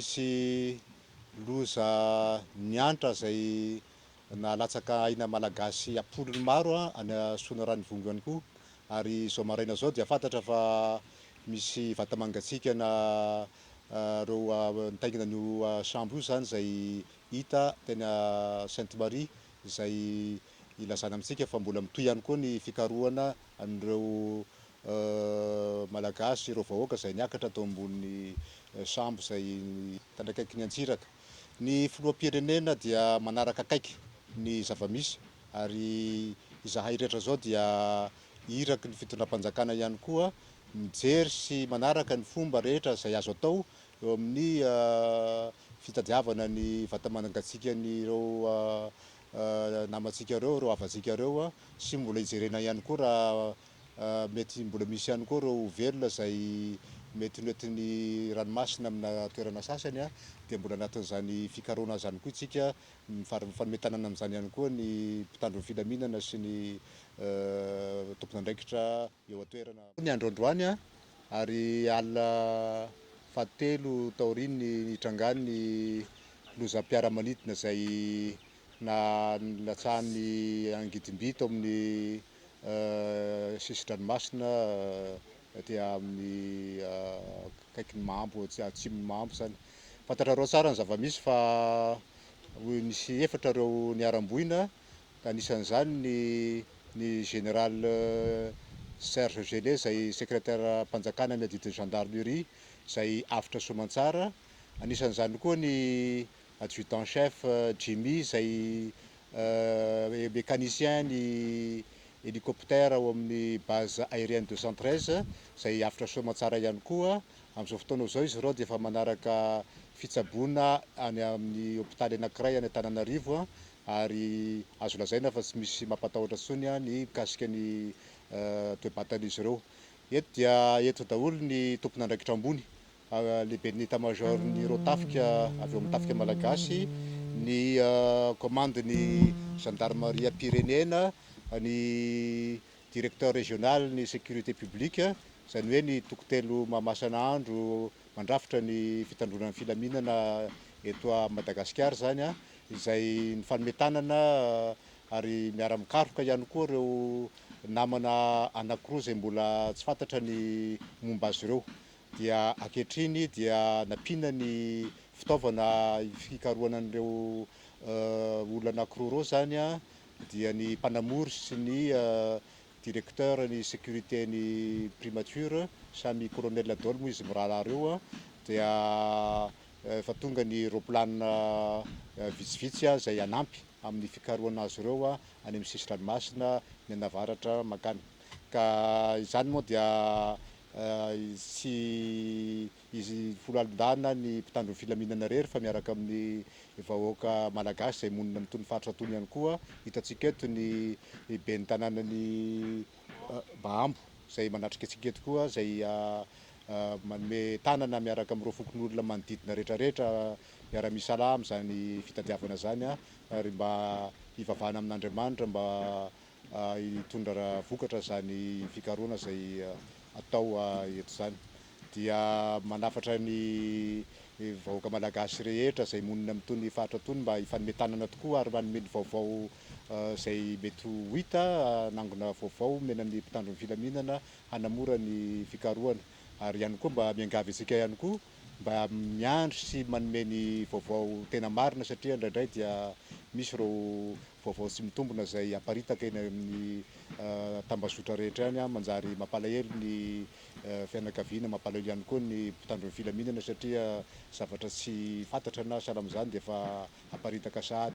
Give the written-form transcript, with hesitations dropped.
misy loza niantra zay nalatsaka aina malagasy apolony maro any Soanierana Ivongo ihany koa. Ary zao maraina zao dia fantatra fa misy vata mangatsiaka na reo nitaingina an'io sambo io zany zay hita teny Sainte Marie, izay ilazana amintsika fa mbola mitohy ihany koa ny fikarohana an'ireo malagasy, ireo vahoaka zay niakatra tao ambony sambo zay tandrakaiky ny antsiraka. Ny filoham-pirenena dia manaraka akaiky ny zava-misy, ary izahay rehetra zao dia iraky ny fitondram-panjakana ihany koa mijery sy manaraka ny fomba rehetra zay azo atao eo amin'ny fitadiavana ny vata mangatsiaka n'ireo namantsika ireo, ireo havantsika ireo, sy mbola hijerena ihany koa raha mety mbola misy ihany koa ireo velona zay mety noentin'ny ranomasina amina toerana sasany dia mbola anatin'izany fikarohana zany koa isika fanometanana amin'izany ihany koa ny mpitandro ny filaminana sy ny tompon'andraikitra eo an-toerana. Ny androandroany ary alina fahatelo taoriny nitranga ny lozam-piara-manidina zay nalatsahan'ny angidim-by tao amin'ny sisin-dranomasina aty amin'ny akaikin'ny Mambo, atsimon'ny Mambo zany. Fantatrareo tsara ny zava-misy fa misy efatra ireo niaram-boina, ka anisan'izany ny général Serge Gelé zay secrétaire mpanjakana amin'ny adite gendarmerie zay afitra soamantsara. Anisan'izany koa ny adjudant chef Jimmy zay mécanicien ny hélicoptère ao amin'ny base aérienne 213 zay afitra soamantsara ihany koa. Amin'izao fotoana izao izy ireo dia efa manaraka fitsaboana any amin'ny hôpitaly anankiray any Antananarivo, ary azo lazaina fa tsy misy mampatahotra intsony ny mikasika ny toe-batan'izy ireo. Eto dia eto daholo ny tompon'andraikitra ambony, lehibe ny état-major n'ireo tafika avy eo amin'ny tafika malagasy, ny commande-ny gendarmerie-pirenena, ny directeur régional ny sécurité publique, izany hoe ny tokotelo Mahamasan'andro mandrafitra ny fitandronan'ny filaminana eto a Madagasikara zany, izay ny fanometanana ary miara-mikaroka ihany koa ireo namana anankiroa zay mbola tsy fantatra ny momba azy ireo. Dia ankehitriny dia nampiana ny fitaovana fikarohana an'ireo olona anankiroa ireo zany dia ny mpanamory sy ny directeur ny sécurité ny primature, samy colonel daholo moa izy miraharaha ireo, dia efa tonga ny roplanina vitsivitsy zay anampy amin'ny fikarohana azy ireo any amin'ny sisin-dranomasina ny anavaratra makany. Ka izany moa dia tsy izy folo alindana ny mpitandro ny filaminana rery fa miaraka amin'ny vahoaka malagasy zay monina amin'itony faritra itony ihany koa. Hitantsika eto ny ben'ny tanànan'ny Mambo zay manatrika antsika eto koa, zay manome tanana miaraka amin'ireo fokon'olona manodidina rehetrarehetra miara-misalama zany fitadiavana zany, ary mba hivavahana amin'Andriamanitra mba hitondra vokatra zany fikarohana zay atao eto zany. Dia manafatra ny vahoaka malagasy rehetra zay monina amin'itony faritra itony mba hifanome tanana tokoa, ary manome ny vaovao zay mety ho hita, nangona vaovao menan'ny mpitandro ny filaminana hanamora ny fikarohana. Ary ihany koa mba miangavy antsika ihany koa mba miandry sy manome ny vaovao tena marina, satria indraindray dia misy ireo vaovao tsy mitombona zay aparitaka eny amin'ny tambazotra rehetra any, manjary mampalahelo ny fianakaviana, mampalahelo ihany koa ny mpitandro ny filaminana, satria zavatra tsy fantatra na sahala amin'izany dia efa aparitaka sahady.